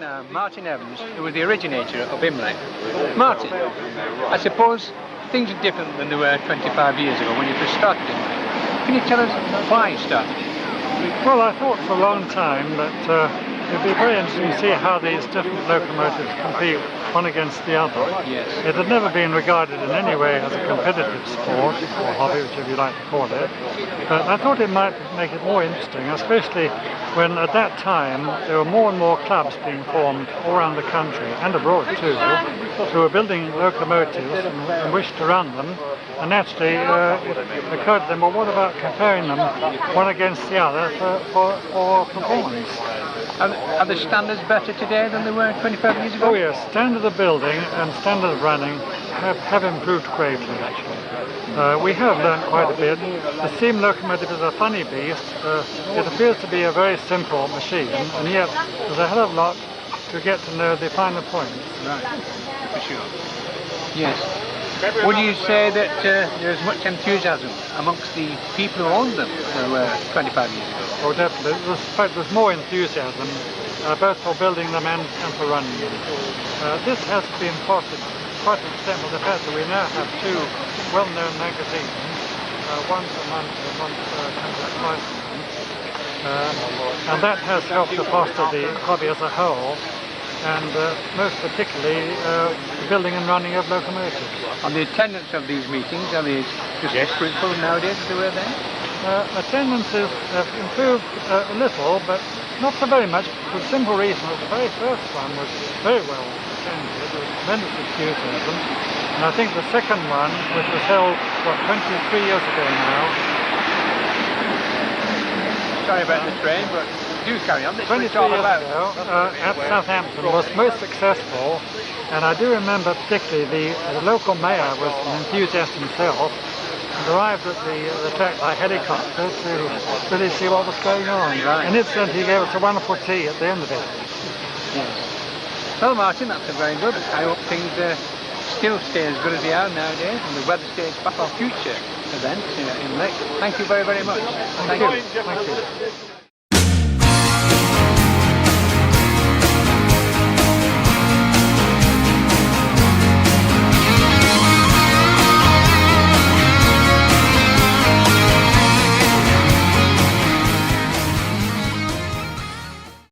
now Martin Evans, who was the originator of IMLEC. Martin, I suppose things are different than they were 25 years ago when you first started IMLEC. Can you tell us why you started it? Well, I thought for a long time that it'd be very interesting to see how these different locomotives compete one against the other. Yes. It had never been regarded in any way as a competitive sport or hobby, whichever you like to call it. But I thought it might make it more interesting, especially when at that time there were more and more clubs being formed all around the country and abroad too, who were building locomotives and wished to run them. And naturally it occurred to them, well, what about comparing them one against the other for performance? Are the standards better today than they were 25 years ago? Oh yes, standard of building and standard of running have improved greatly actually. We have learned quite a bit. The steam locomotive is a funny beast. It appears to be a very simple machine, and yet there's a hell of a lot to get to know the finer points. Right, for sure. Yes. Would you say that there's much enthusiasm amongst the people who own them than there were 25 years ago? Oh, definitely. In fact, there's more enthusiasm, both for building them and for running them. This has been fostered quite an extent with the fact that we now have two well-known magazines, one per month and one twice a month. And that has helped to foster the hobby as a whole, and most particularly the building and running of locomotives. On the attendance of these meetings, are they just as fruitful nowadays as they were then? Attendances have improved a little, but not so very much, for the simple reason that the very first one was very well attended, there was tremendous enthusiasm, and I think the second one, which was held, 23 years ago now. Sorry about the train, but do carry on. 23 years ago at Southampton was most successful, and I do remember particularly the local mayor was an enthusiast himself, and arrived at the track by helicopter to really see what was going on. Right. And incidentally he gave us a wonderful tea at the end of it. Yes. Well, Martin, that's very good. I hope things still stay as good as they are nowadays, and the weather stays back on future events in IMLEC. Thank you very, very much. Thank you. Thank you.